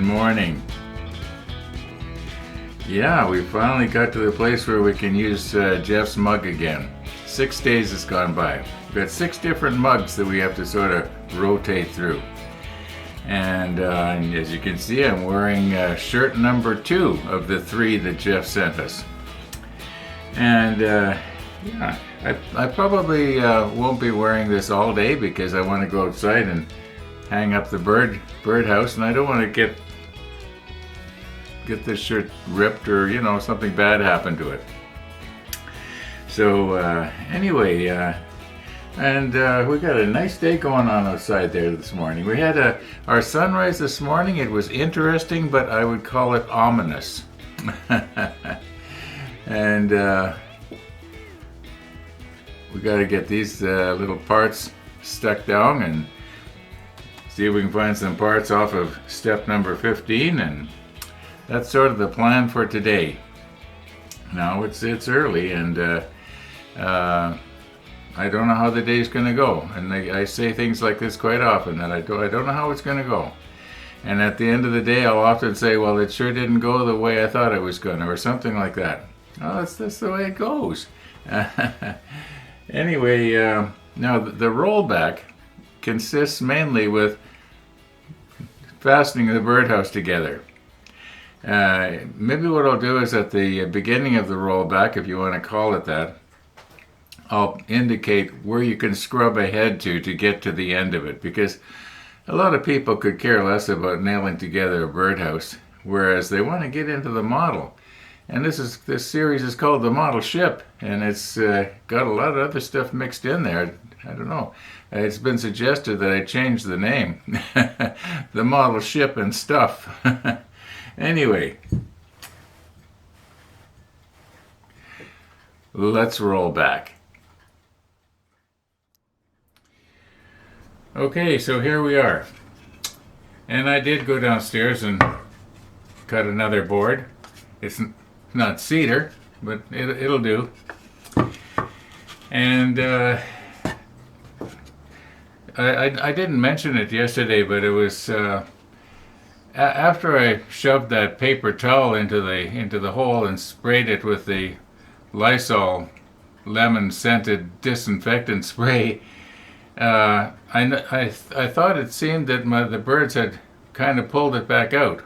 Good morning. Yeah, we finally got to the place where we can use Jeff's mug again. 6 days has gone by. We've got 6 different mugs that we have to sort of rotate through. And as you can see, I'm wearing shirt number 2 of the 3 that Jeff sent us. And yeah, I probably won't be wearing this all day because I want to go outside and hang up the birdhouse, and I don't want to get this shirt ripped or something bad happen to it. So anyway, and we got a nice day going on outside there this morning. We had our sunrise this morning. It was interesting, but I would call it ominous. And we got to get these little parts stuck down and see if we can find some parts off of step number 15, and that's sort of the plan for today. Now it's early, and I don't know how the day's going to go. And I say things like this quite often, that I don't know how it's going to go. And at the end of the day, I'll often say, well, it sure didn't go the way I thought it was going to, or something like that. Oh, that's the way it goes. Anyway, now the rollback consists mainly with fastening the birdhouse together. Maybe what I'll do is at the beginning of the rollback, if you want to call it that, I'll indicate where you can scrub ahead to get to the end of it, because a lot of people could care less about nailing together a birdhouse, whereas they want to get into the model. And this series is called the Model Ship, and it's got a lot of other stuff mixed in there. I don't know. It's been suggested that I change the name. The Model Ship and Stuff. Anyway, let's roll back. Okay, so here we are. And I did go downstairs and cut another board. It's not cedar, but it'll do. And I didn't mention it yesterday, but it was after I shoved that paper towel into the hole and sprayed it with the Lysol lemon scented disinfectant spray. I thought it seemed that the birds had kind of pulled it back out.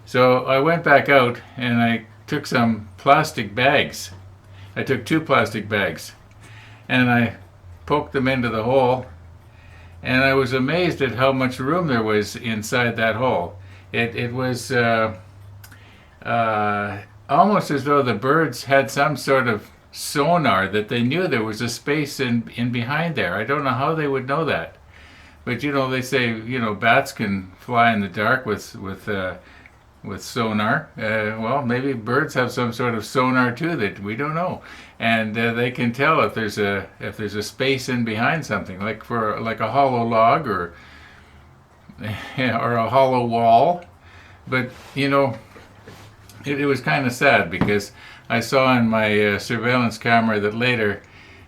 So I went back out and I took some plastic bags. I took 2 plastic bags and I poked them into the hole, and I was amazed at how much room there was inside that hole. It was almost as though the birds had some sort of sonar, that they knew there was a space in behind there. I don't know how they would know that, but they say bats can fly in the dark with sonar. Well, maybe birds have some sort of sonar too that we don't know, and they can tell if there's a space in behind something, like a hollow log or a hollow wall. But it was kind of sad, because I saw in my surveillance camera that later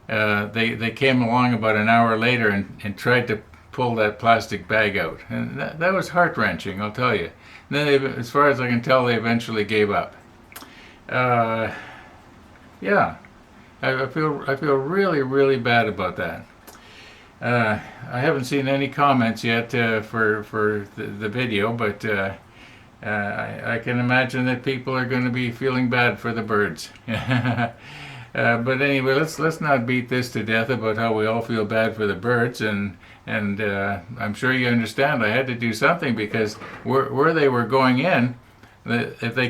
they came along about an hour later and tried to pull that plastic bag out, and that was heart-wrenching, I'll tell you. And then as far as I can tell, they eventually gave up. Yeah, I feel really, really bad about that. I haven't seen any comments yet for the video, but I can imagine that people are going to be feeling bad for the birds. But anyway, let's not beat this to death about how we all feel bad for the birds, and I'm sure you understand I had to do something, because where they were going in, if they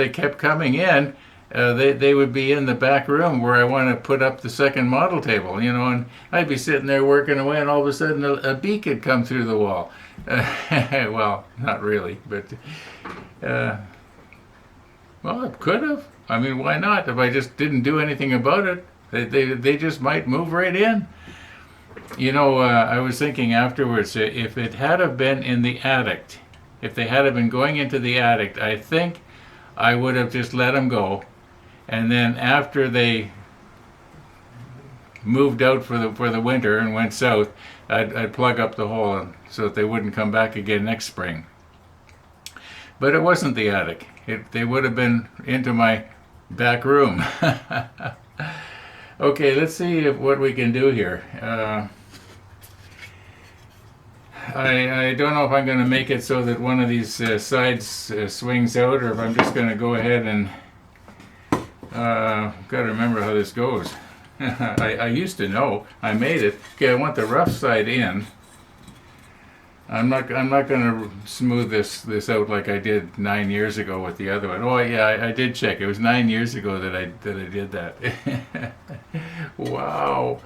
kept coming in, they would be in the back room where I want to put up the second model table, and I'd be sitting there working away, and all of a sudden a beak had come through the wall. Well, not really, but well, it could have. I mean, why not? If I just didn't do anything about it, they just might move right in. I was thinking afterwards, if it had have been in the attic, if they had have been going into the attic, I think I would have just let them go, and then after they moved out for the winter and went south, I'd plug up the hole so that they wouldn't come back again next spring. But it wasn't the attic. They would have been into my back room. Okay, let's see what we can do here. I don't know if I'm going to make it so that one of these sides swings out, or if I'm just going to go ahead and got to remember how this goes. I used to know. I made it. Okay, I want the rough side in. I'm not going to smooth this out like I did 9 years ago with the other one. Oh yeah, I did check. It was 9 years ago that I did that. Wow,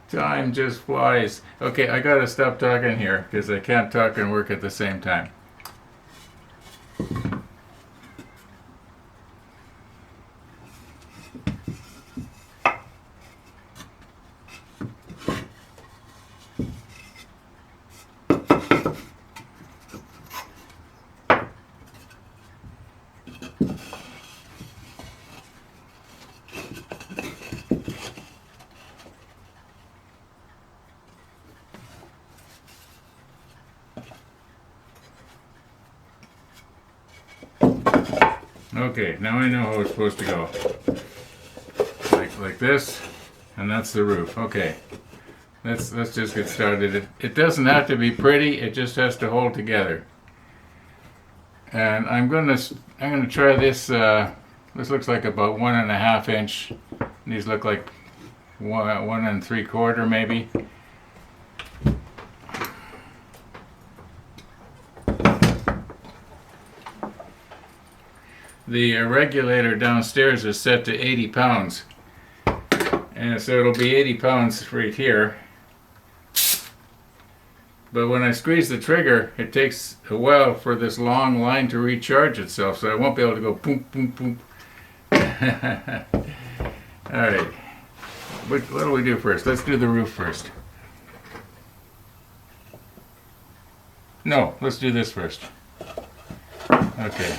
time just flies. Okay, I got to stop talking here because I can't talk and work at the same time. Okay, now I know how it's supposed to go. Like this, and that's the roof. Okay, let's just get started. It doesn't have to be pretty. It just has to hold together. And I'm gonna try this. This looks like about 1.5 inch. These look like 1 3/4 maybe. The regulator downstairs is set to 80 pounds. And so it'll be 80 pounds right here. But when I squeeze the trigger, it takes a while for this long line to recharge itself, so I won't be able to go boom, boom, boom. Alright. What do we do first? Let's do the roof first. No, let's do this first. Okay.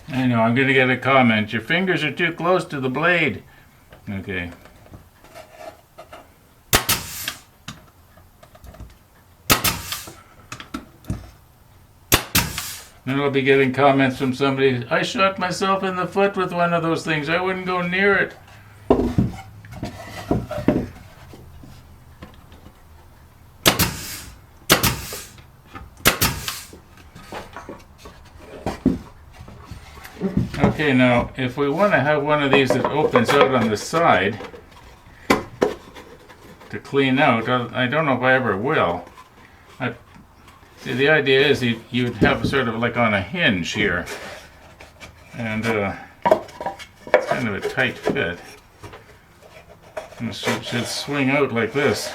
I know, I'm going to get a comment. Your fingers are too close to the blade. Okay. Then I'll be getting comments from somebody, I shot myself in the foot with one of those things. I wouldn't go near it. Okay, now if we want to have one of these that opens out on the side to clean out, I don't know if I ever will. See, the idea is you'd have sort of like on a hinge here, and it's kind of a tight fit. And it should swing out like this.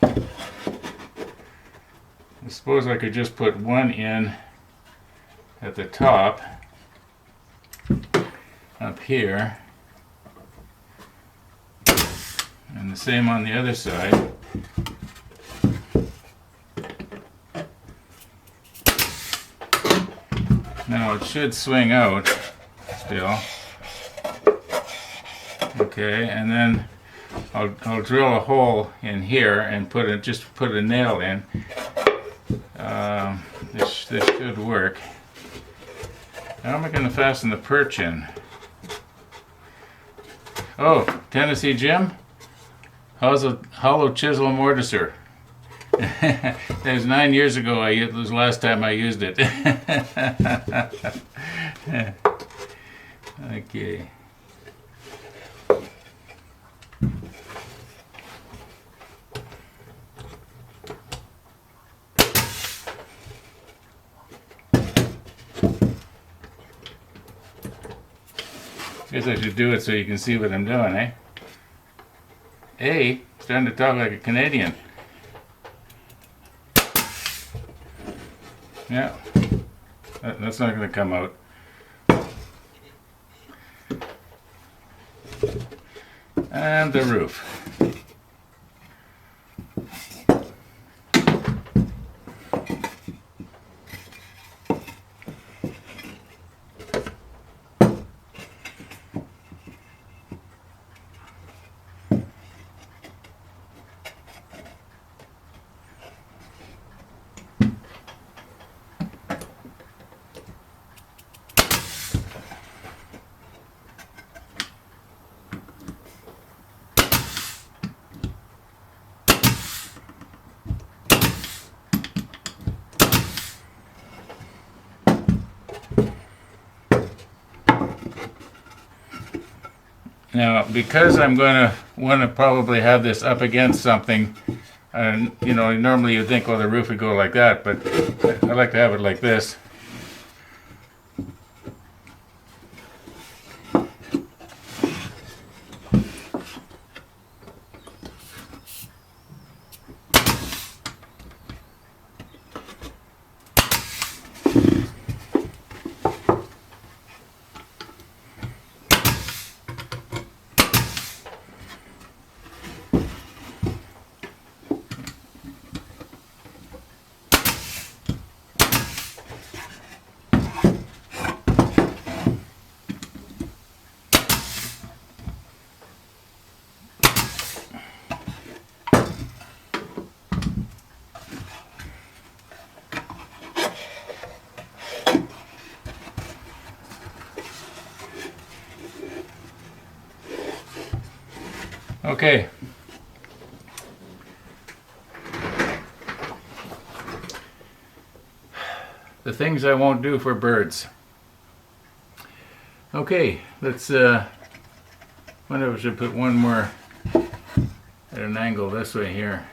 I suppose I could just put one in at the top, up here, and the same on the other side. Now it should swing out still. Okay, and then I'll drill a hole in here and just put a nail in. This should work. How am I going to fasten the perch in? Oh, Tennessee Jim? How's a hollow chisel mortiser? That was 9 years ago. It was the last time I used it. Okay. Guess I should do it so you can see what I'm doing, eh? Hey, starting to talk like a Canadian. Yeah, that's not going to come out. And the roof. Now, because I'm going to want to probably have this up against something, and you know, normally you'd think, well, the roof would go like that, but I like to have it like this. Okay. The things I won't do for birds. Okay, let's wonder if I should put one more at an angle this way here.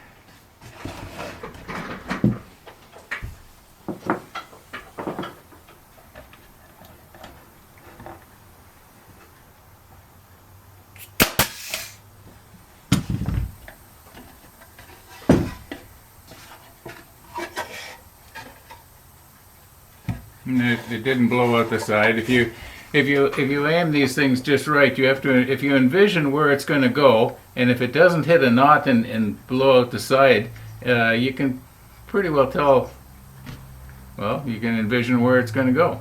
It didn't blow out the side. If you aim these things just right, you have to, if you envision where it's going to go, and if it doesn't hit a knot and blow out the side, you can pretty well tell. Well, you can envision where it's going to go.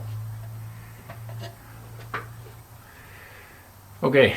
Okay.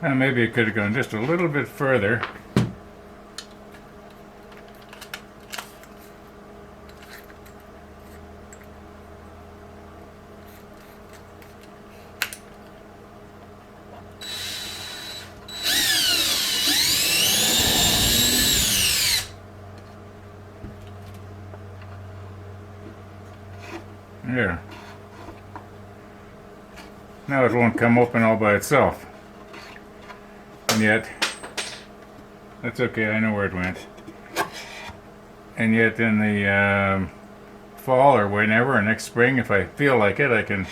And maybe it could have gone just a little bit further. There. Now it won't come open all by itself. And yet, that's okay, I know where it went. And yet in the fall or whenever, or next spring, if I feel like it, I can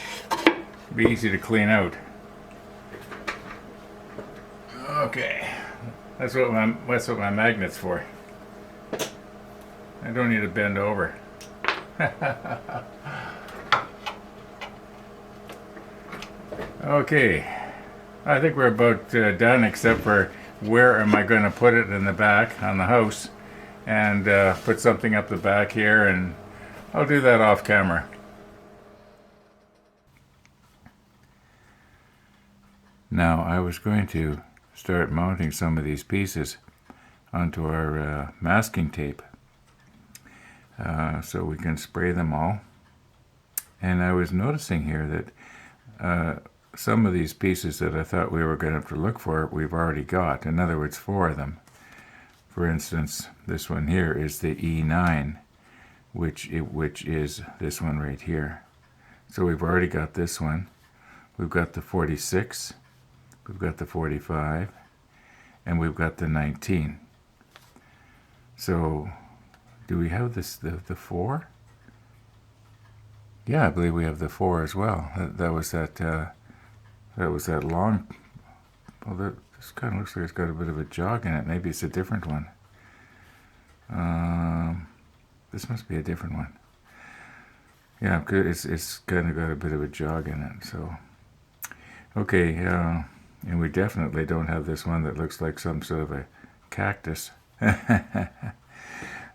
be easy to clean out. Okay, that's what my magnet's for. I don't need to bend over. Okay, I think we're about done, except for where am I going to put it in the back on the house, and put something up the back here, and I'll do that off camera. Now I was going to start mounting some of these pieces onto our masking tape so we can spray them all. And I was noticing here that some of these pieces that I thought we were going to have to look for, we've already got. In other words, 4 of them. For instance, this one here is the E9, which is this one right here. So we've already got this one. We've got the 46, we've got the 45, and we've got the 19. So, do we have this the 4? Yeah, I believe we have the 4 as well. That was that long. Well, this kind of looks like it's got a bit of a jog in it. Maybe it's a different one. This must be a different one. Yeah, it's kind of got a bit of a jog in it. So, okay, and we definitely don't have this one that looks like some sort of a cactus.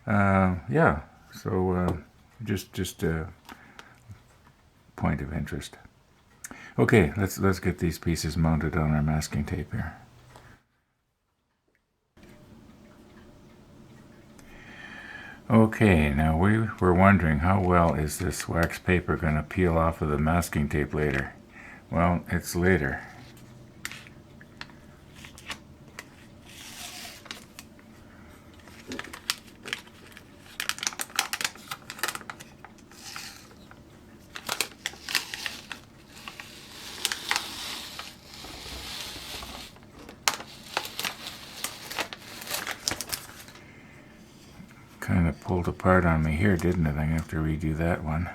Yeah. So just a point of interest. Okay, let's get these pieces mounted on our masking tape here. Okay, now we were wondering how well is this wax paper going to peel off of the masking tape later. Well, it's later. Kind of pulled apart on me here, didn't it? I'm going to have to redo that one.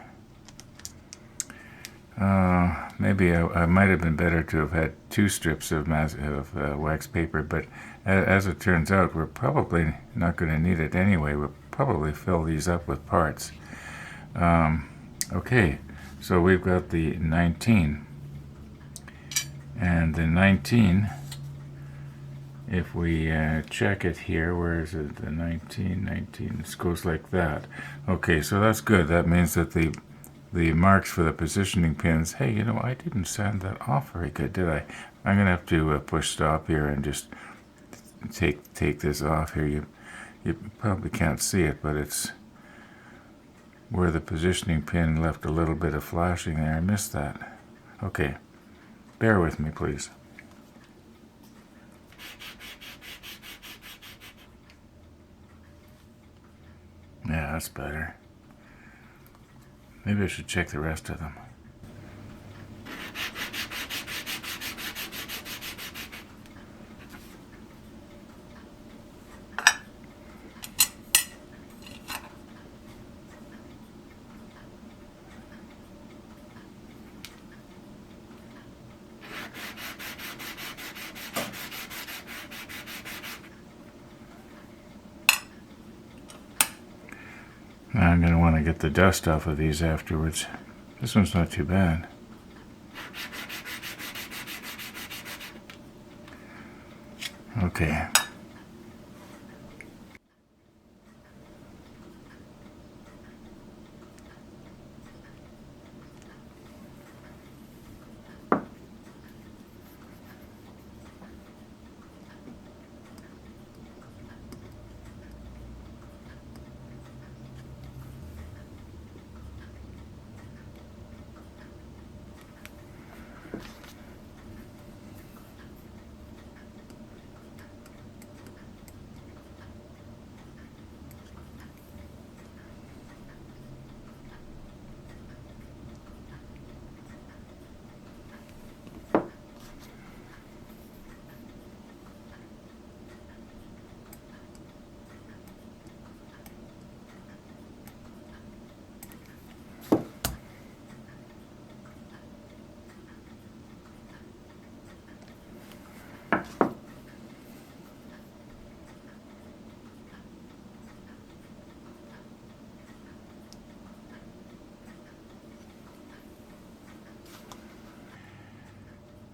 Maybe I might have been better to have had 2 strips of wax paper, but as it turns out, we're probably not going to need it anyway. We'll probably fill these up with parts. Okay, so we've got the 19. And the 19, if we check it here, where is it? The 19, this goes like that. Okay, so that's good. That means that the marks for the positioning pins, hey, you know, I didn't sand that off very good, did I? I'm going to have to push stop here and just take this off here. You probably can't see it, but it's where the positioning pin left a little bit of flashing there. I missed that. Okay, bear with me, please. Yeah, that's better. Maybe I should check the rest of them. Now I'm going to want to get the dust off of these afterwards. This one's not too bad. Okay.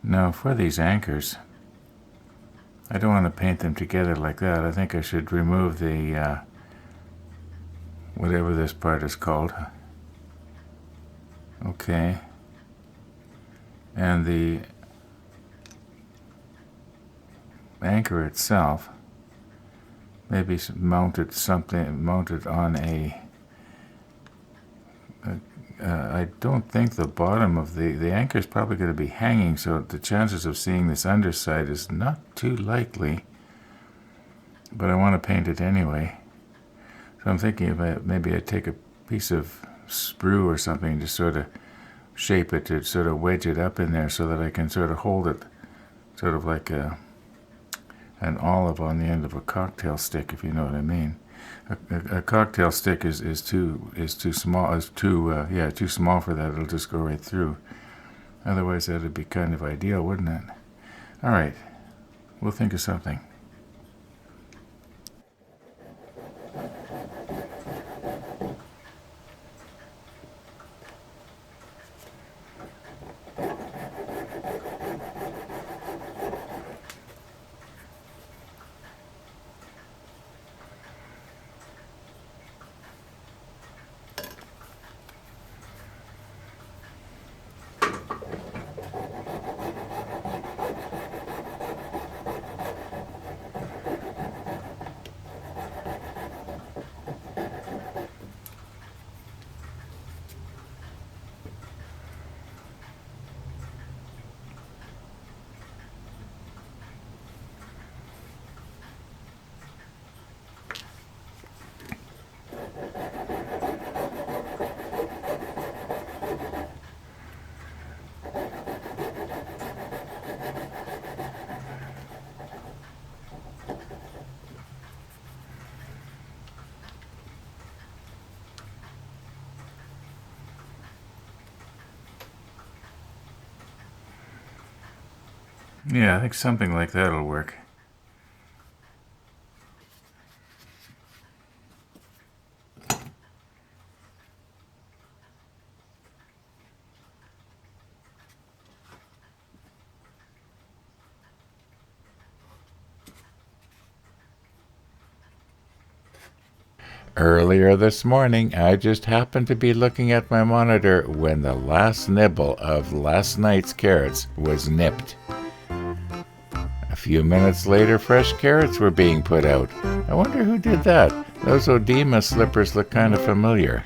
Now for these anchors, I don't want to paint them together like that. I think I should remove the whatever this part is called. Okay. And the anchor itself, maybe mounted on a I don't think the bottom of the anchor is probably going to be hanging, so the chances of seeing this underside is not too likely, but I want to paint it anyway. So I'm thinking about maybe I take a piece of sprue or something to sort of shape it, to sort of wedge it up in there so that I can sort of hold it sort of like an olive on the end of a cocktail stick, if you know what I mean. A cocktail stick is too small, too small for that. It'll just go right through. Otherwise, that'd be kind of ideal, wouldn't it? All right, we'll think of something. Yeah, I think something like that'll work. Earlier this morning, I just happened to be looking at my monitor when the last nibble of last night's carrots was nipped. A few minutes later, fresh carrots were being put out. I wonder who did that. Those Odema slippers look kind of familiar.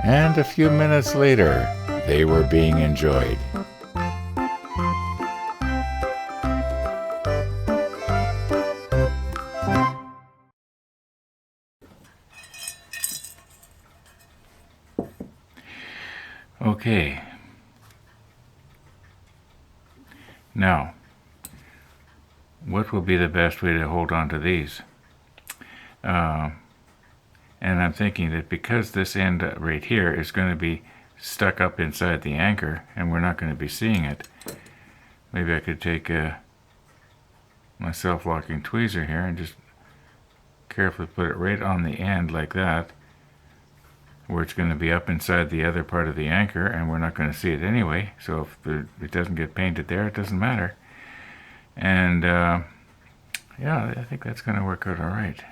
And a few minutes later, they were being enjoyed. Okay. Now, what will be the best way to hold on to these? And I'm thinking that because this end right here is going to be stuck up inside the anchor and we're not going to be seeing it, maybe I could take my self-locking tweezer here and just carefully put it right on the end like that, where it's going to be up inside the other part of the anchor and we're not going to see it anyway, so if it doesn't get painted there, it doesn't matter. And yeah, I think that's going to work out all right.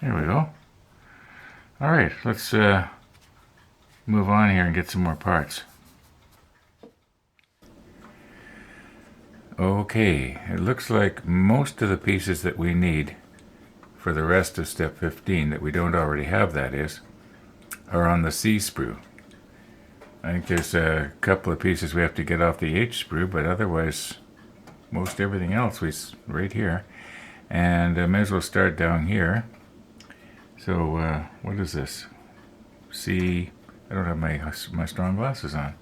There we go. All right, let's move on here and get some more parts. Okay, it looks like most of the pieces that we need for the rest of step 15 that we don't already have, that is, are on the C sprue. I think there's a couple of pieces we have to get off the H sprue, but otherwise most everything else is right here. And I may as well start down here. So what is this? C, I don't have my strong glasses on.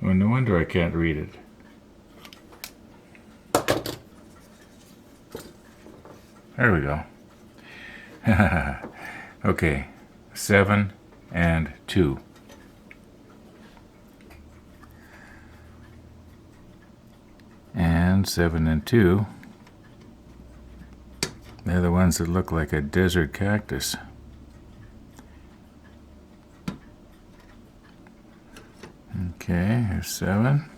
Well, no wonder I can't read it. There we go. Okay, 7 and 2. And 7 and 2, they're the ones that look like a desert cactus. Okay, here's 7.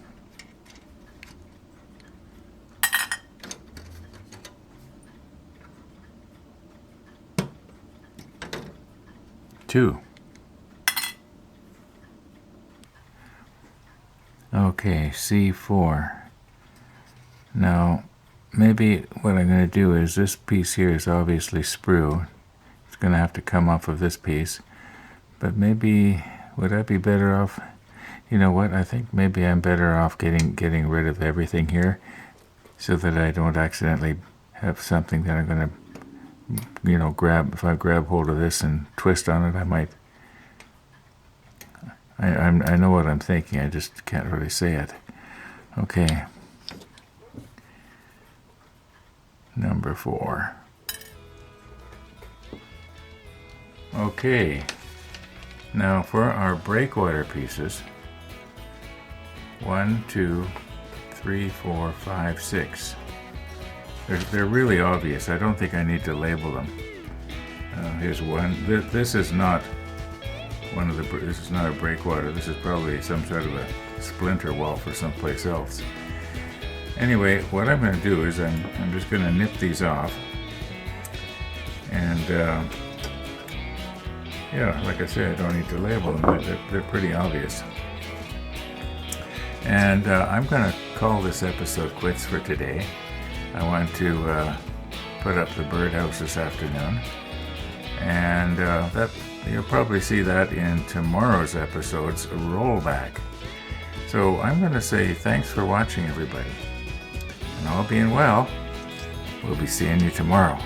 Two. Okay, C4. Now, maybe what I'm going to do is, this piece here is obviously sprue. It's going to have to come off of this piece. But maybe, would I be better off? You know what? I think maybe I'm better off getting rid of everything here, so that I don't accidentally have something that I'm going to, grab. If I grab hold of this and twist on it, I might. I know what I'm thinking. I just can't really say it. Okay. Number 4. Okay. Now for our breakwater pieces. 1, 2, 3, 4, 5, 6. They're really obvious. I don't think I need to label them. Here's one. This is not one of the. This is not a breakwater. This is probably some sort of a splinter wall for someplace else. Anyway, what I'm going to do is I'm just going to nip these off, and yeah, like I said, I don't need to label them. They're pretty obvious. And I'm going to call this episode quits for today. I want to put up the birdhouse this afternoon, and that you'll probably see that in tomorrow's episode's rollback. So I'm going to say thanks for watching, everybody. And all being well, we'll be seeing you tomorrow.